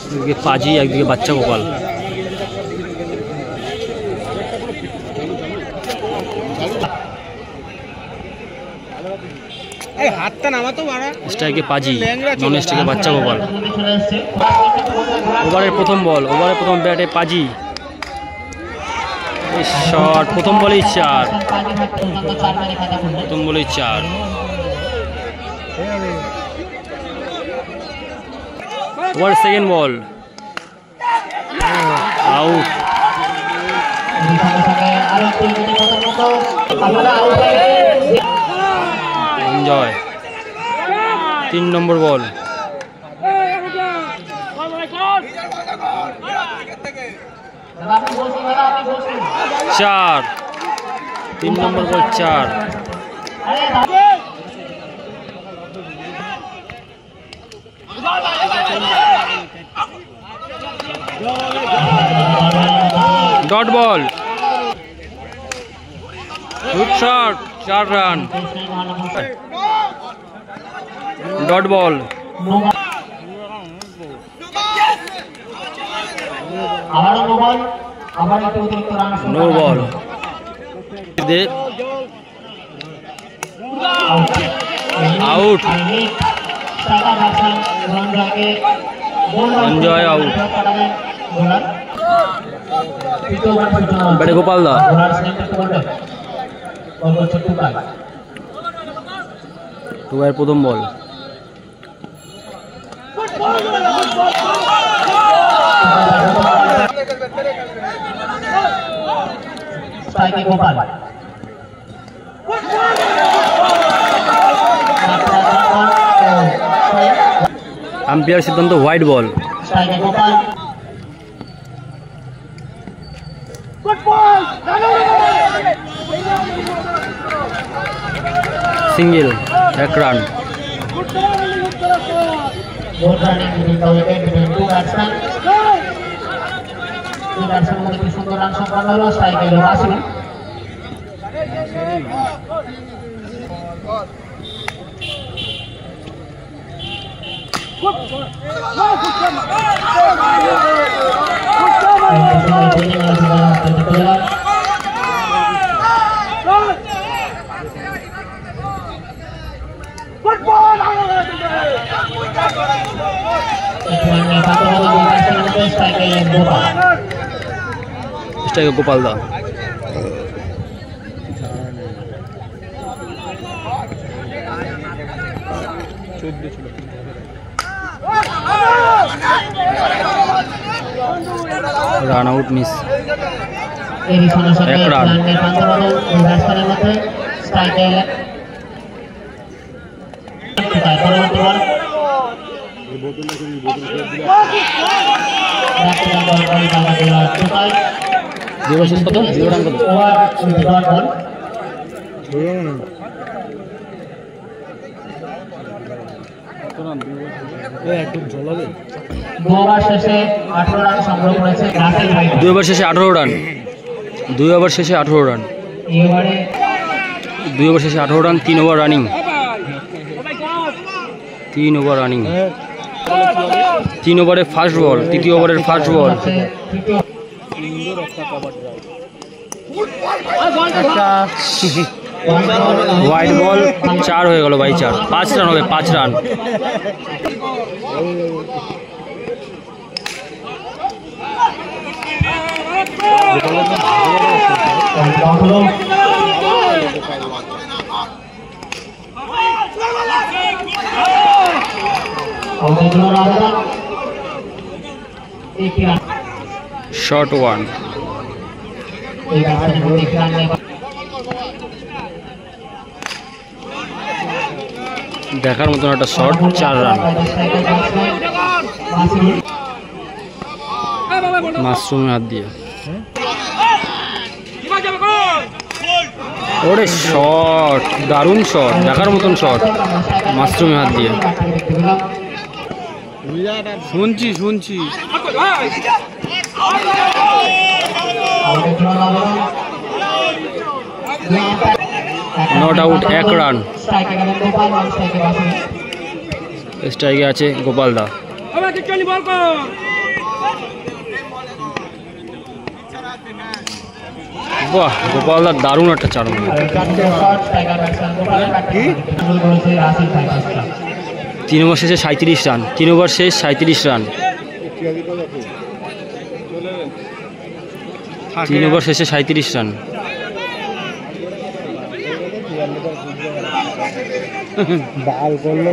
একদিকে পাজি, একদিকে বাচ্চা গোপাল। স্ট্রাইকে পাজি, নন স্ট্রাইকে বাচ্চা গোপাল। ওভারের প্রথম বল, ওভারের প্রথম ব্যাটে পাজি। শট, প্রথম বলেই 4, প্রথম বলেই 4। Over second ball, out. Enjoy. 3 number ball, 4, 3 number ball 4। Dot ball, good shot, 4 run. Dot ball, no ball. Out, enjoy out. ব্যাটে গোপাল দা। টুয়ের প্রথম বল, আম্পায়ার সিদ্ধান্ত হোয়াইট বল। Single, 1 run. স্ট্রাইকে Gopal da. Run out, miss, 1 run. দুই over শেষে 18 run সংগ্রহ করেছে রাসেল ভাই। 2 ওভার শেষে 18 রান, 2 ওভার শেষে 18 রান, 2 ওভার শেষে 18 run. 3 over running, 3 over running. 3 ওভারের ফার্স্ট বল, তৃতীয় ওভারের ফার্স্ট বল। হোয়াইট বল, 4 হয়ে গেল ভাই, 4। 5 রান হবে, 5 রান। শর্ট 1। দেখার মতন একটা শট, 4 রান। মাশরুমের হাত দিয়ে, ওরে শট, দারুণ শট, দেখার মতন শট, মাশরুমের হাত দিয়ে। শুনছি নট আউট, 1 রান। স্ট্রাইকে আছে গোপাল দা। বাহ, গোপালদার দারুণ একটা চার। 3 ওভার শেষে 37 রান। 3 ওভার শেষ 37 রান। 3 ওভার শেষে 37 রান। বাল করলো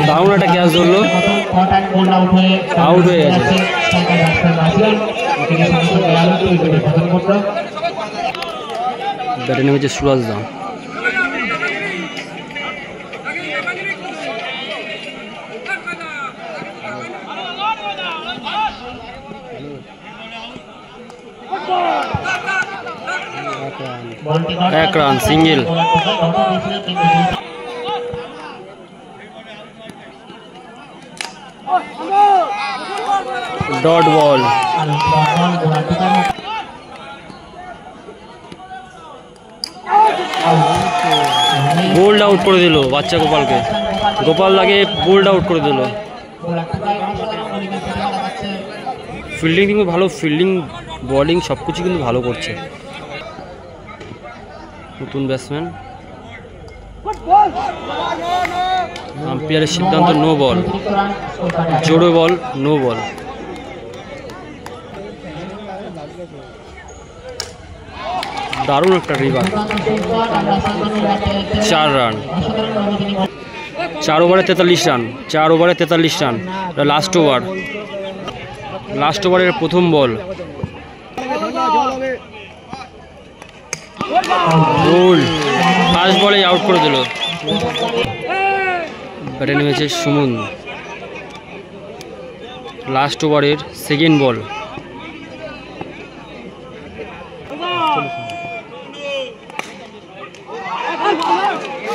দারুণ একটা ক্যাচ ধরলো, আউট হয়ে গেছে। ব্যাটে নেমেছে সুরাজ দা। এক run, single. Dot ball. Bold out করে দিল বাচ্চা গোপালকে। গোপাল লাগে বোল্ড আউট করে দিল। ফিল্ডিং কিন্তু ভালো, ফিল্ডিং বলিং সব কিছু কিন্তু ভালো করছে নতুন ব্যাটসম্যান। আম্পায়ারের সিদ্ধান্ত নো বল, জোড়ো বল, নো বল। দারুণ একটা রিভার। 4 রান। 4 ওভারে 43 রান। 4 ওভারে 43 রান। লাস্ট ওভার, লাস্ট ওভারের প্রথম বল। গোল। ফার্স্ট বলে আউট করে দিল। ব্যাটে নেমেছে সুমন। লাস্ট ওভারের সেকেন্ড বল।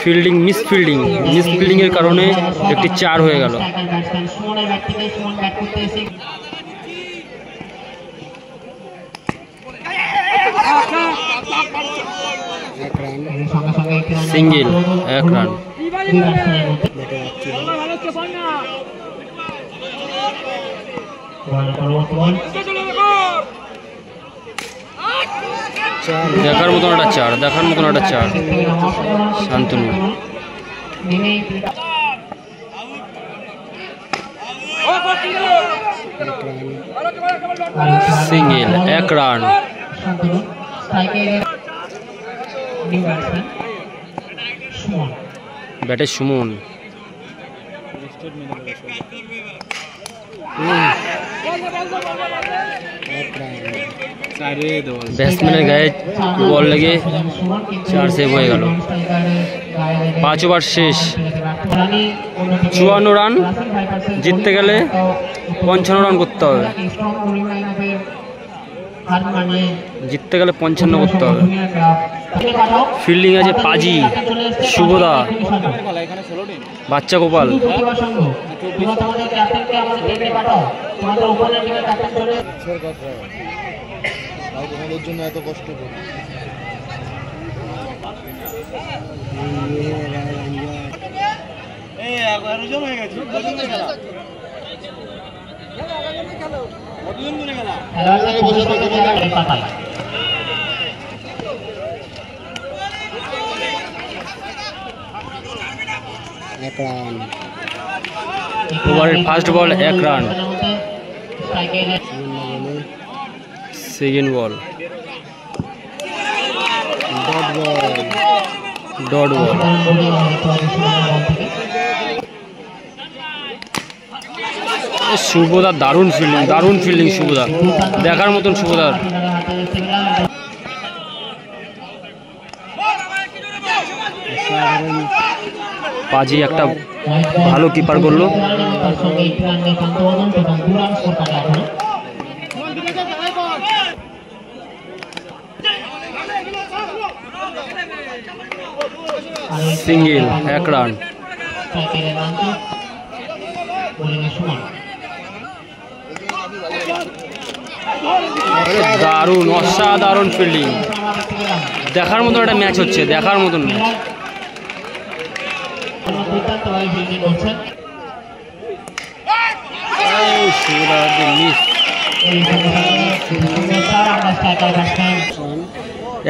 ফিল্ডিং মিস ফিল্ডিং এর কারণে একটি 4 হয়ে গেল। Single, 1 run. দেখার মতন একটা 4, দেখার মতন একটা 4। Shantanu single, 1 run. ব্যাটে সুমন। ব্যাটসম্যানের গায়ে বল লেগে 4 সেভ হয়ে গেল। 5 ওভার শেষ। 54 রান। জিততে গেলে 55 রান করতে হবে। জিততে গেলে 55 করতে হবে। ফিল্ডিং আছে পাজি, শুভদা, বাচ্চা গোপাল। তোমাদের জন্য এত কষ্ট করি। ওভারের first ball 1 run. Second ball dot ball. শুভদা দারুণ ফিল্ডিং শুভদা, দেখার মতন শুভদার। পাজি একটা ভালো কিপার করলো। Single, 1 run. দারুণ, অসাধারণ ফিল্ডিং। দেখার মতন একটা ম্যাচ হচ্ছে, দেখার মতন ম্যাচ।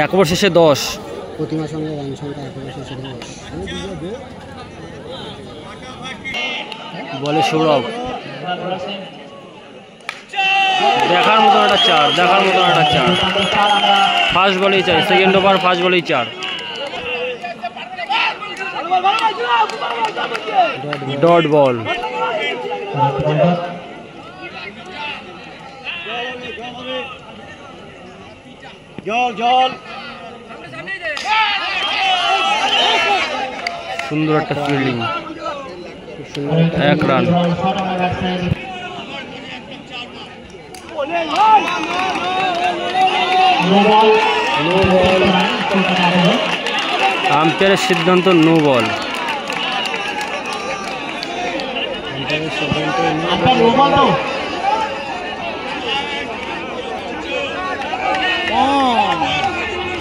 এক ওভার শেষে 10। প্রতিমার সঙ্গে রান সংখ্যা এক ওভার শেষে 10। বলে সৌরভ, দেখার মতন একটা 4, দেখার মতন একটা 4। ফার্স্ট বলেই 4, সেকেন্ড ওভার ফার্স্ট বলেই 4। ডট বল। সুন্দর একটা ফিল্ডিং, 1 রান। আম্পায়ারের সিদ্ধান্ত নো বল।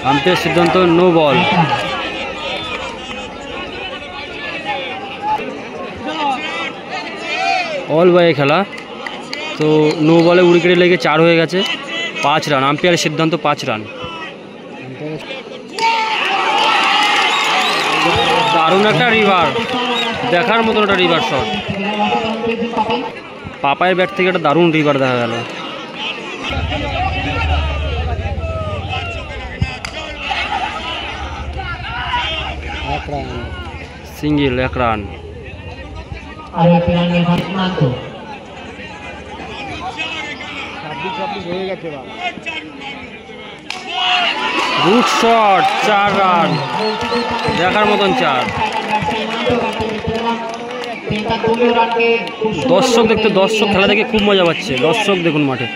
আম্পায়ারের সিদ্ধান্ত নো বল। অল বয়ে খেলা, তো নো বলে উইকেটে লেগে 4 হয়ে গেছে। 5 রান, আম্পায়ারের সিদ্ধান্ত 5 রান। দারুণ একটা রিভার, দেখার মতন একটা রিভার শট। পাপায়ের ব্যাট থেকে একটা দারুণ রিভার দেখা গেল। Single, 1 run. Good shot, 4 run, দেখার মতন 4। দর্শক দেখতে, দর্শক খেলা দেখে খুব মজা পাচ্ছে। দর্শক দেখুন মাঠে।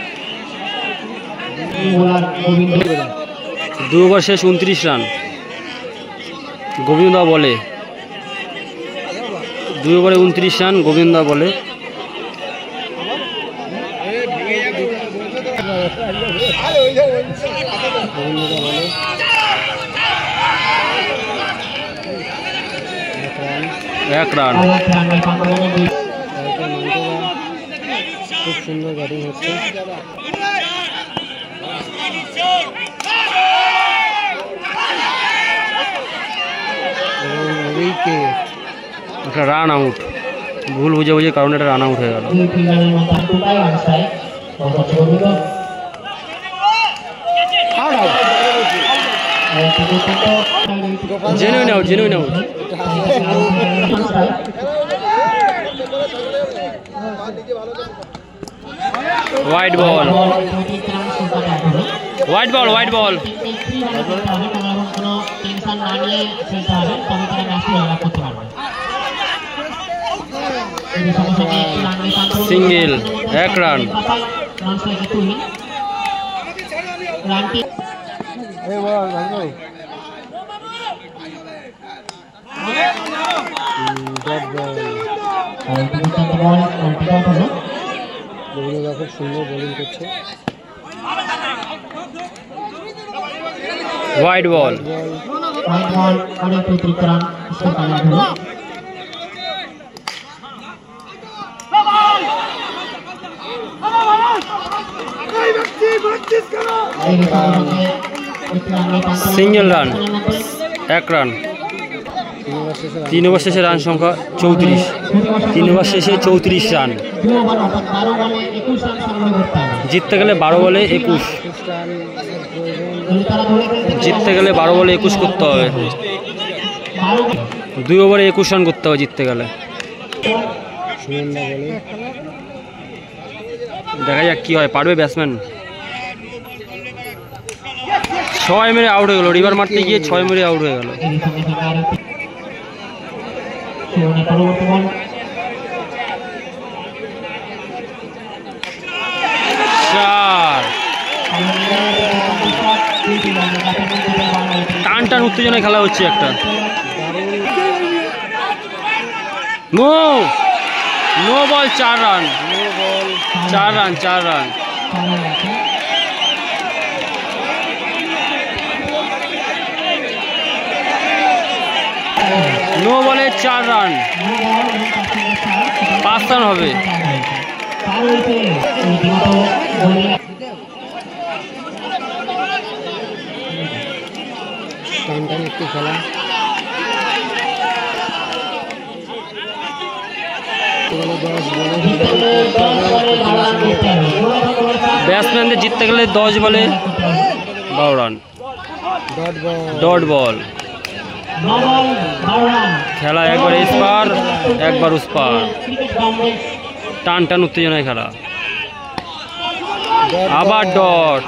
2 ওভার শেষ 29 রান। গোবিন্দা বলে, 2 ওভারে 29 রান, গোবিন্দা বলে। এক রান। খুব সুন্দর ব্যাটিং হচ্ছে। একটা রান আউট, ভুল বুঝে বুঝে কারণে একটা রান আউট হয়ে গেল। Genuine out, genuine out. Wide ball, wide ball, wide ball. Single, 1 run. খুব সুন্দর বোলিং করছে। Wide ball, single run, 1 run. 3 over শেষে রান সংখ্যা 34। 3 ওভার শেষে 34 রান। জিততে গেলে 12 বলে 21। জিততে গেলে 12 বলে 21 করতে হবে। 2 ওভারে 21 রান করতে হবে জিততে গেলে। দেখা যাক কি হয়, পারবে ব্যাটসম্যান। 6 মেরে আউট হয়ে গেল। রিভার মারতে গিয়ে 6 মেরে আউট হয়ে গেল। টান টান উত্তেজনায় খেলা হচ্ছে একটা। No, no ball, 4 run. 4 run 4 run. No বলে 4 রান, 5 রান হবে। টান একটু খেলা। ব্যাটসম্যানদের জিততে গেলে 10 বলে 12 রান। ডট বল। খেলা একবার এসপার একবার উসপার, টান টান উত্তেজনায় খেলা। আবার ডট।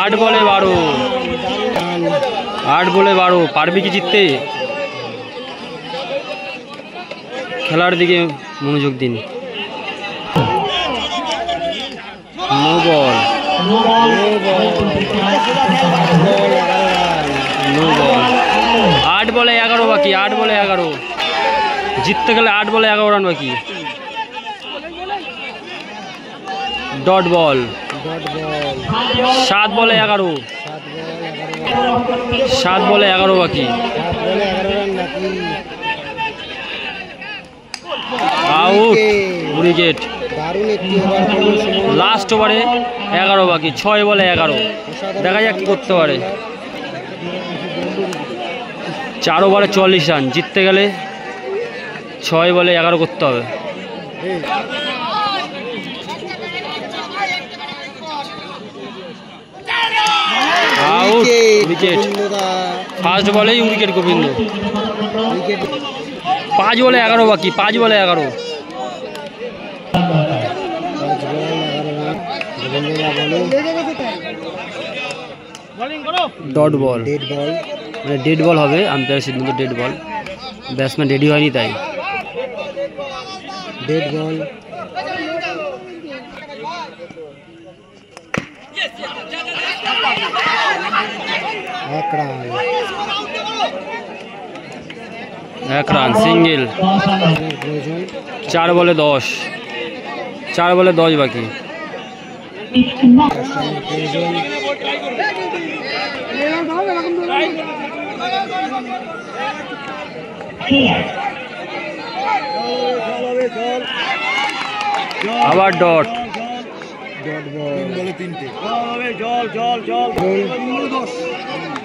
8 বলে 12, 8 বলে 12। পারবি কি জিততে? খেলার দিকে মনোযোগ দিন। নো বল, নো বল। 8 বলে 11 বাকি, 8 বলে 11। জিততে গেলে 8 বলে 11 রান বাকি। Dot ball. 7 বলে 11, 7 বলে 11 বাকি। Out, wicket. লাস্ট ওভারে 11 বাকি, 6 বলে 11। দেখা যাক কি করতে পারে। 4 ওভারে 44 রান। জিততে গেলে 6 বলে 11 করতে হবে। Out, wicket. ফার্স্ট বলেই উইকেট গোবিন্দ। 5 বলে 11 বাকি, 5 বলে 11। ডট বল, মানে ডেড বল হবে। আম্পায়ারের সিদ্ধান্ত ডেড বল। ব্যাটসম্যান রেডি হয়নি তাই ডেড বল। এক রান, সিঙ্গেল। 4 বলে 10, 4 বলে 10 বাকি। আবার ডট।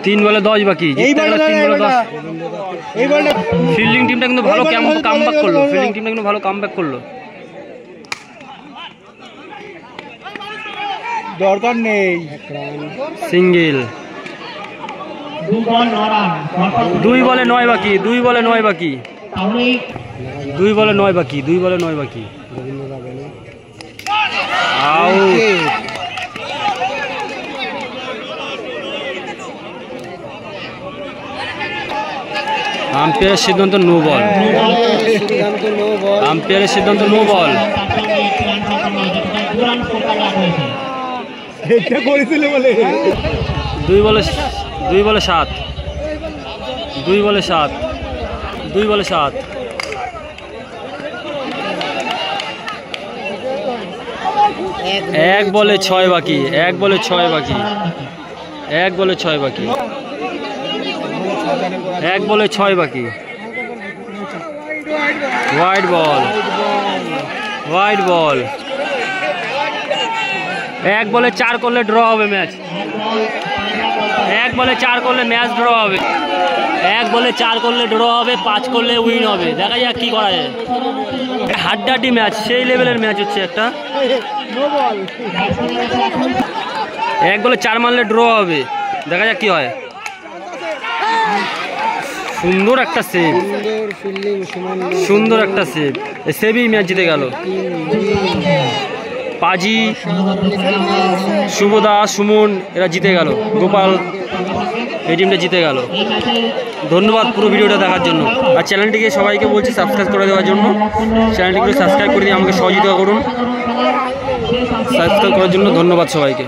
3 বলে 10 বাকি। 3 বলে 10। ফিল্ডিং টিমটা কিন্তু ভালো কামব্যাক করলো। ফিল্ডিং টিমটা কিন্তু ভালো কামব্যাক করলো। দরকার নেই। সিঙ্গেল। 2 বলে 9 বাকি, 2 বলে 9 বাকি। 2 বলে 9 বাকি, 2 বলে 9 বাকি। আউট। আম্পায়ারের সিদ্ধান্ত নো বল। আম্পায়ারের সিদ্ধান্ত নো বল। 2 বলে 7, 2 বলে 7, 2 বলে 7। 1 বলে 6 বাকি, 1 বলে 6 বাকি, 1 বলে 6 বাকি, 1 বলে 6 বাকি। হোয়াইট বল, হোয়াইট বল। 1 বলে 4 করলে ড্র হবে ম্যাচ। 1 বলে 4 করলে ম্যাচ ড্র হবে। 1 বলে 4 করলে ড্র হবে, 5 করলে উইন হবে। দেখা যাক কি করা যায়। হাড্ডাহাড্ডি ম্যাচ, সেই লেভেলের ম্যাচ হচ্ছে একটা। 1 বলে 4 মারলে ড্র হবে। দেখা যাক কি হয়। সুন্দর একটা সেভ, সুন্দর একটা সেভ। সেভই ম্যাচ জিতে গেল। পাজি, শুভদা, সুমন এরা জিতে গেল। গোপাল এই টিমটা জিতে গেল। ধন্যবাদ পুরো ভিডিওটা দেখার জন্য। আর চ্যানেলটিকে সবাইকে বলছি সাবস্ক্রাইব করে দেওয়ার জন্য। চ্যানেলটিকে সাবস্ক্রাইব করে দিয়ে আমাকে সহযোগিতা করুন। সাবস্ক্রাইব করার জন্য ধন্যবাদ সবাইকে।